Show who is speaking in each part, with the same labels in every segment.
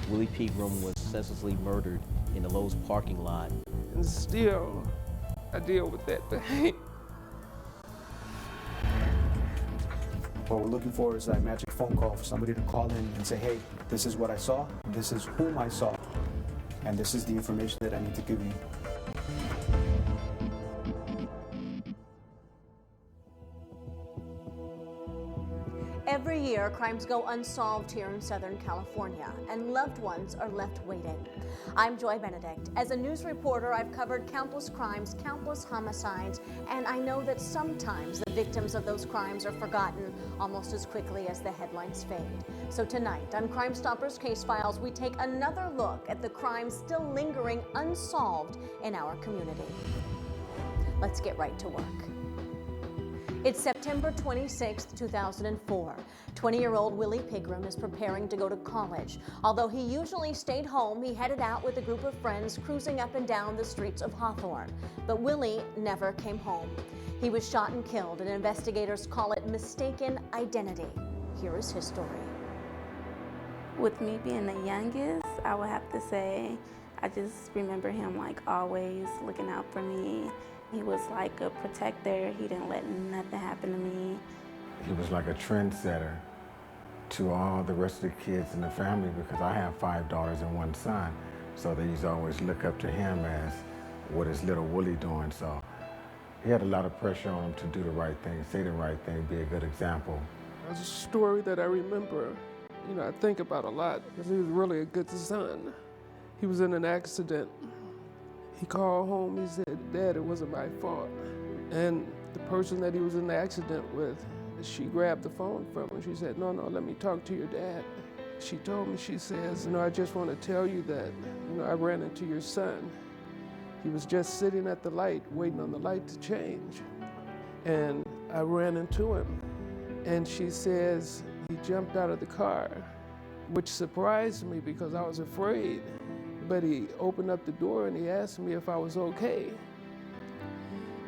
Speaker 1: Willie Pigram was senselessly murdered in the Lowe's parking lot.
Speaker 2: And still, I deal with that thing.
Speaker 3: What we're looking for is that magic phone call for somebody to call in and say, hey, this is what I saw, this is whom I saw, and this is the information that I need to give you.
Speaker 4: Every year, crimes go unsolved here in Southern California, and loved ones are left waiting. I'm Joy Benedict. As a news reporter, I've covered countless crimes, countless homicides, and I know that sometimes the victims of those crimes are forgotten almost as quickly as the headlines fade. So tonight, on Crime Stoppers Case Files, we take another look at the crimes still lingering unsolved in our community. Let's get right to work. It's September 26, 2004. 20-year-old Willie Pigram is preparing to go to college. Although he usually stayed home, he headed out with a group of friends cruising up and down the streets of Hawthorne. But Willie never came home. He was shot and killed, and investigators call it mistaken identity. Here is his story.
Speaker 5: With me being the youngest, I would have to say I just remember him like always looking out for me. He was like a protector. He didn't let nothing happen to me.
Speaker 6: He was like a trendsetter to all the rest of the kids in the family because I have 5 daughters and 1 son. So they used to always look up to him as what is little Willie doing. So he had a lot of pressure on him to do the right thing, say the right thing, be a good example.
Speaker 2: It's a story that I remember, I think about a lot because he was really a good son. He was in an accident. He called home, he said, Dad, it wasn't my fault. And the person that he was in the accident with, she grabbed the phone from him. She said, no, let me talk to your dad. She told me, she says, I just want to tell you that, I ran into your son. He was just sitting at the light, waiting on the light to change. And I ran into him. And she says, he jumped out of the car, which surprised me because I was afraid. But he opened up the door and he asked me if I was okay.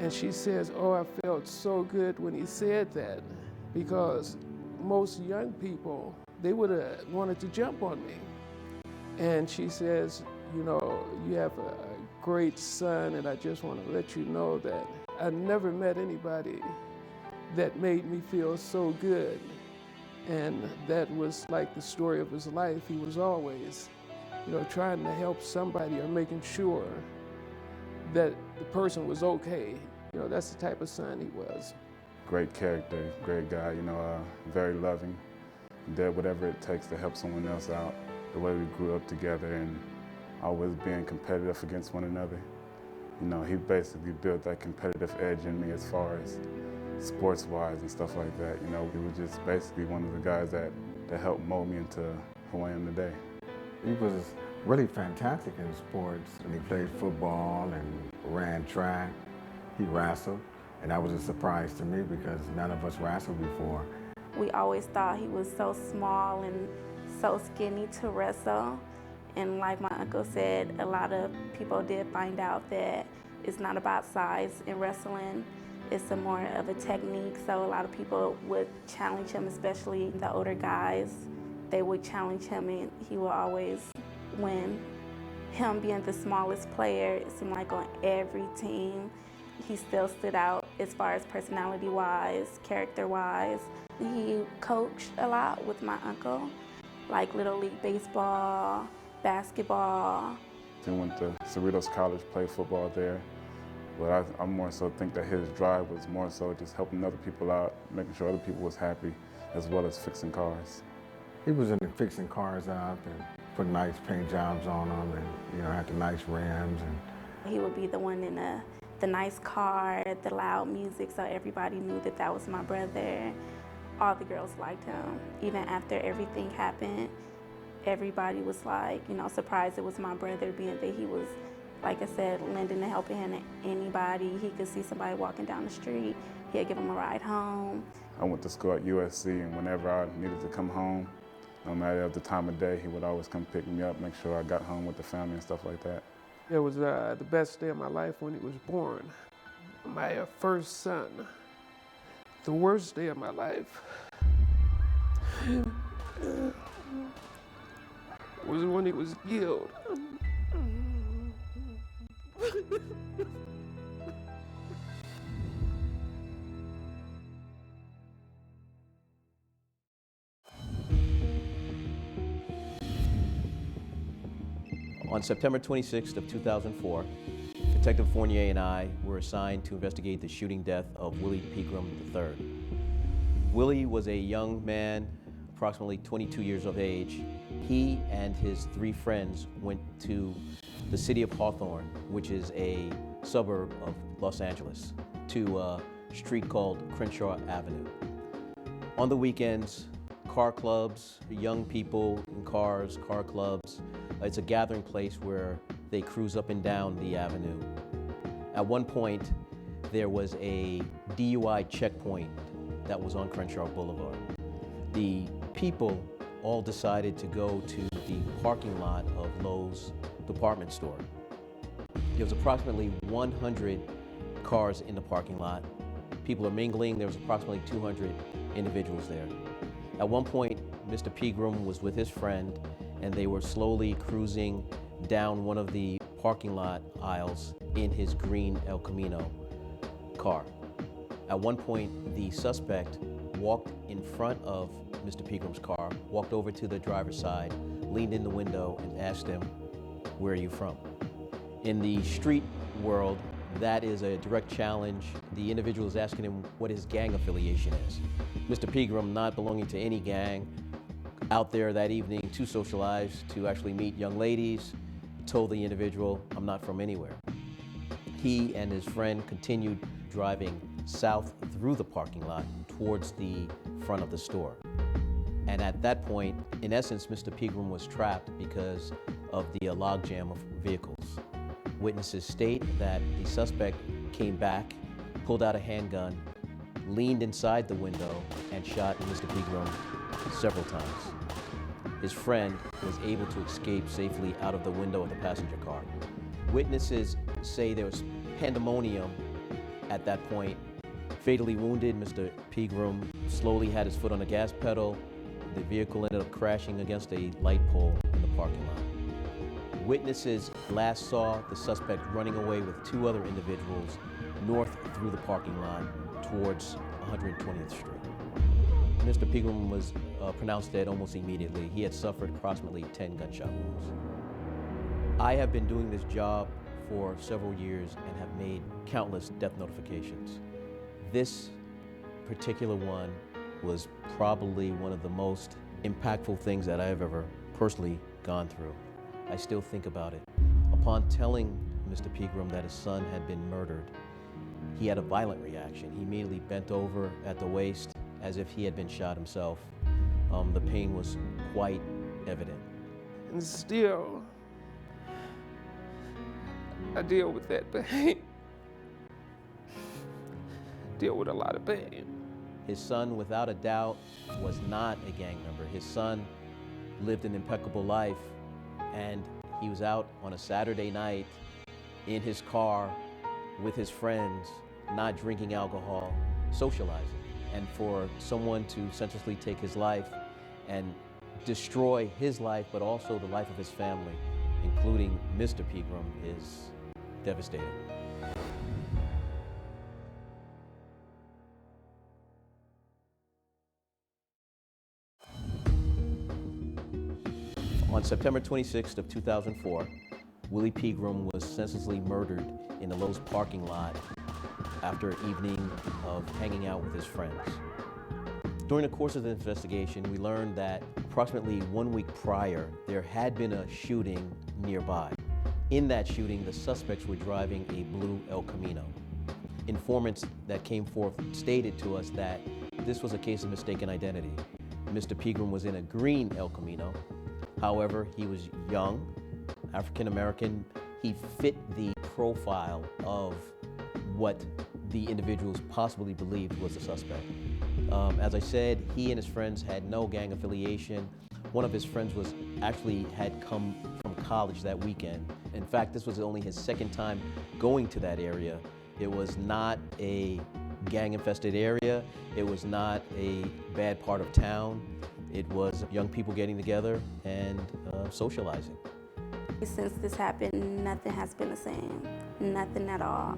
Speaker 2: And she says, oh, I felt so good when he said that because most young people, they would have wanted to jump on me. And she says, you have a great son, and I just want to let you know that I never met anybody that made me feel so good. And that was like the story of his life. He was always trying to help somebody or making sure that the person was okay. That's the type of son he was.
Speaker 7: Great character, great guy, very loving. Did whatever it takes to help someone else out. The way we grew up together and always being competitive against one another. He basically built that competitive edge in me as far as sports-wise and stuff like that. He was just basically one of the guys that helped mold me into who I am today.
Speaker 6: He was really fantastic in sports, and he played football and ran track. He wrestled, and that was a surprise to me because none of us wrestled before.
Speaker 5: We always thought he was so small and so skinny to wrestle. And like my uncle said, a lot of people did find out that it's not about size in wrestling. It's more of a technique, so a lot of people would challenge him, especially the older guys. They would challenge him and he would always win. Him being the smallest player, it seemed like on every team, he still stood out as far as personality-wise, character-wise. He coached a lot with my uncle, like Little League baseball, basketball.
Speaker 7: He went to Cerritos College, played football there. But I more so think that his drive was more so just helping other people out, making sure other people was happy, as well as fixing cars.
Speaker 6: He was into fixing cars up and putting nice paint jobs on them and, had the nice rims. And
Speaker 5: he would be the one in the nice car, the loud music, so everybody knew that that was my brother. All the girls liked him. Even after everything happened, everybody was like, surprised it was my brother, being that he was, like I said, lending a helping hand to anybody. He could see somebody walking down the street, he'd give them a ride home.
Speaker 7: I went to school at USC, and whenever I needed to come home, no matter the time of day, he would always come pick me up, make sure I got home with the family and stuff like that.
Speaker 2: It was the best day of my life when he was born. My first son. The worst day of my life was when he was killed.
Speaker 1: On September 26th of 2004, Detective Fournier and I were assigned to investigate the shooting death of Willie Pigram Jr. Willie was a young man, approximately 22 years of age. He and his 3 friends went to the city of Hawthorne, which is a suburb of Los Angeles, to a street called Crenshaw Avenue. On the weekends, car clubs, young people in cars, car clubs, it's a gathering place where they cruise up and down the avenue. At one point, there was a DUI checkpoint that was on Crenshaw Boulevard. The people all decided to go to the parking lot of Lowe's department store. There was approximately 100 cars in the parking lot. People are mingling. There was approximately 200 individuals there. At one point, Mr. Pigram was with his friend, and they were slowly cruising down one of the parking lot aisles in his green El Camino car. At one point, the suspect walked in front of Mr. Pigram's car, walked over to the driver's side, leaned in the window, and asked him, "Where are you from?" In the street world, that is a direct challenge. The individual is asking him what his gang affiliation is. Mr. Pigram, not belonging to any gang, out there that evening to socialize, to actually meet young ladies, told the individual, "I'm not from anywhere." He and his friend continued driving south through the parking lot towards the front of the store. And at that point, in essence, Mr. Pigram was trapped because of the logjam of vehicles. Witnesses state that the suspect came back, pulled out a handgun, leaned inside the window, and shot Mr. Pigram several times. His friend was able to escape safely out of the window of the passenger car. Witnesses say there was pandemonium at that point. Fatally wounded, Mr. Pigram slowly had his foot on the gas pedal. The vehicle ended up crashing against a light pole in the parking lot. Witnesses last saw the suspect running away with 2 other individuals north through the parking lot towards 120th Street. Mr. Pigram was pronounced dead almost immediately. He had suffered approximately 10 gunshot wounds. I have been doing this job for several years and have made countless death notifications. This particular one was probably one of the most impactful things that I have ever personally gone through. I still think about it. Upon telling Mr. Pigram that his son had been murdered, he had a violent reaction. He immediately bent over at the waist as if he had been shot himself. The pain was quite evident.
Speaker 2: And still, I deal with that pain. Deal with a lot of pain.
Speaker 1: His son, without a doubt, was not a gang member. His son lived an impeccable life, and he was out on a Saturday night in his car with his friends, not drinking alcohol, socializing. And for someone to senselessly take his life and destroy his life, but also the life of his family, including Mr. Pigram, is devastating. On September 26th of 2004, Willie Pigram was senselessly murdered in the Lowe's parking lot after an evening of hanging out with his friends. During the course of the investigation, we learned that approximately 1 week prior, there had been a shooting nearby. In that shooting, the suspects were driving a blue El Camino. Informants that came forth stated to us that this was a case of mistaken identity. Mr. Pigram was in a green El Camino. However, he was young, African American. He fit the profile of what the individuals possibly believed was the suspect. As I said, he and his friends had no gang affiliation. One of his friends had come from college that weekend. In fact, this was only his second time going to that area. It was not a gang-infested area. It was not a bad part of town. It was young people getting together and socializing.
Speaker 5: Since this happened, nothing has been the same, nothing at all.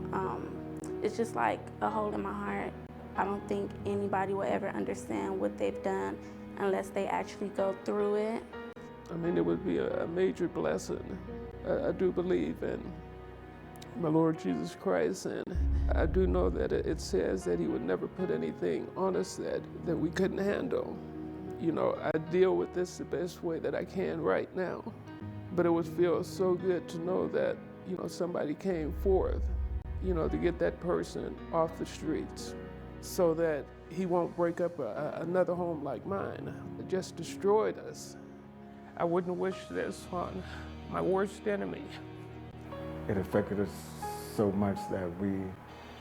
Speaker 5: It's just like a hole in my heart. I don't think anybody will ever understand what they've done unless they actually go through it.
Speaker 2: I mean, it would be a major blessing. I do believe in my Lord Jesus Christ, and I do know that it says that he would never put anything on us that we couldn't handle. You know, I deal with this the best way that I can right now. But it would feel so good to know that, you know, somebody came forth, you know, to get that person off the streets so that he won't break up another home like mine. It just destroyed us. I wouldn't wish this on my worst enemy.
Speaker 6: It affected us so much that we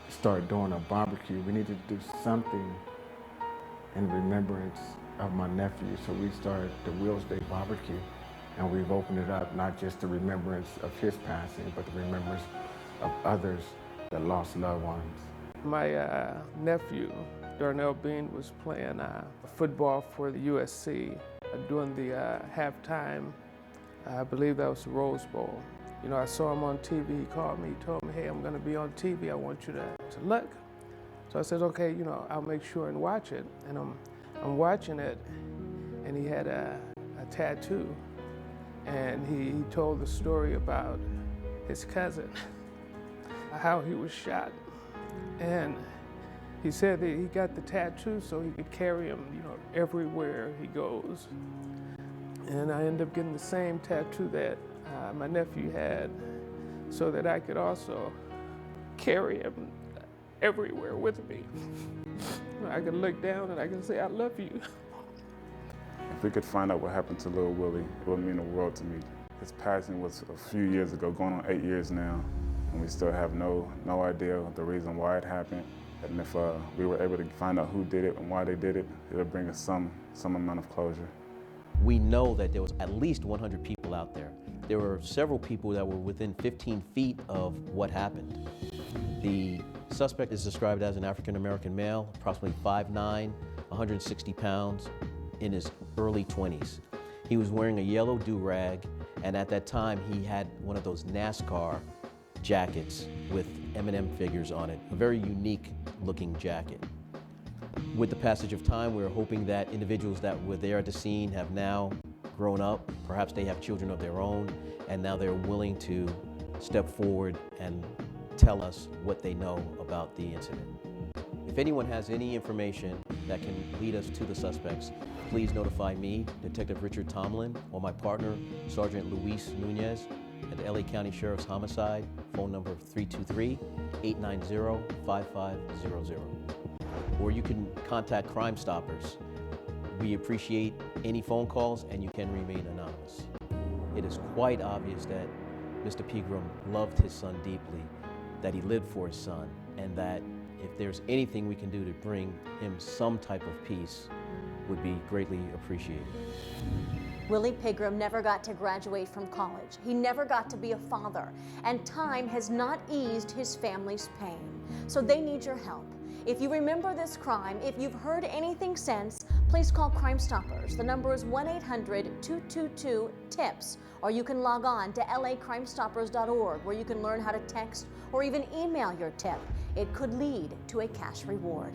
Speaker 6: started doing a barbecue. We needed to do something in remembrance of my nephew, so we started the Will's Day Barbecue. And we've opened it up not just the remembrance of his passing, but the remembrance of others that lost loved ones.
Speaker 2: My nephew, Darnell Bean, was playing football for the USC during the halftime. I believe that was the Rose Bowl. You know, I saw him on TV. He called me, he told me, hey, I'm going to be on TV. I want you to look. So I said, okay, you know, I'll make sure and watch it. And I'm watching it, and he had a tattoo. And he told the story about his cousin, how he was shot. And he said that he got the tattoo so he could carry him, you know, everywhere he goes. And I ended up getting the same tattoo that my nephew had so that I could also carry him everywhere with me. I could look down and I could say, I love you.
Speaker 7: If we could find out what happened to little Willie, it would mean the world to me. His passing was a few years ago, going on 8 years now, and we still have no idea the reason why it happened. And if we were able to find out who did it and why they did it, it'll bring us some amount of closure.
Speaker 1: We know that there was at least 100 people out there. There were several people that were within 15 feet of what happened. The suspect is described as an African-American male, approximately 5'9", 160 pounds, in his early 20s. He was wearing a yellow do-rag, and at that time he had one of those NASCAR jackets with M&M figures on it, a very unique looking jacket. With the passage of time, we're hoping that individuals that were there at the scene have now grown up, perhaps they have children of their own, and now they're willing to step forward and tell us what they know about the incident. If anyone has any information that can lead us to the suspects, please notify me, Detective Richard Tomlin, or my partner, Sergeant Luis Nunez, at the LA County Sheriff's Homicide, phone number 323-890-5500. Or you can contact Crime Stoppers. We appreciate any phone calls, and you can remain anonymous. It is quite obvious that Mr. Pigram loved his son deeply, that he lived for his son, and that if there's anything we can do to bring him some type of peace, would be greatly appreciated.
Speaker 4: Willie Pigram never got to graduate from college. He never got to be a father, and time has not eased his family's pain. So they need your help. If you remember this crime, if you've heard anything since, please call Crime Stoppers. The number is 1-800-222-TIPS, or you can log on to lacrimestoppers.org, where you can learn how to text or even email your tip. It could lead to a cash reward.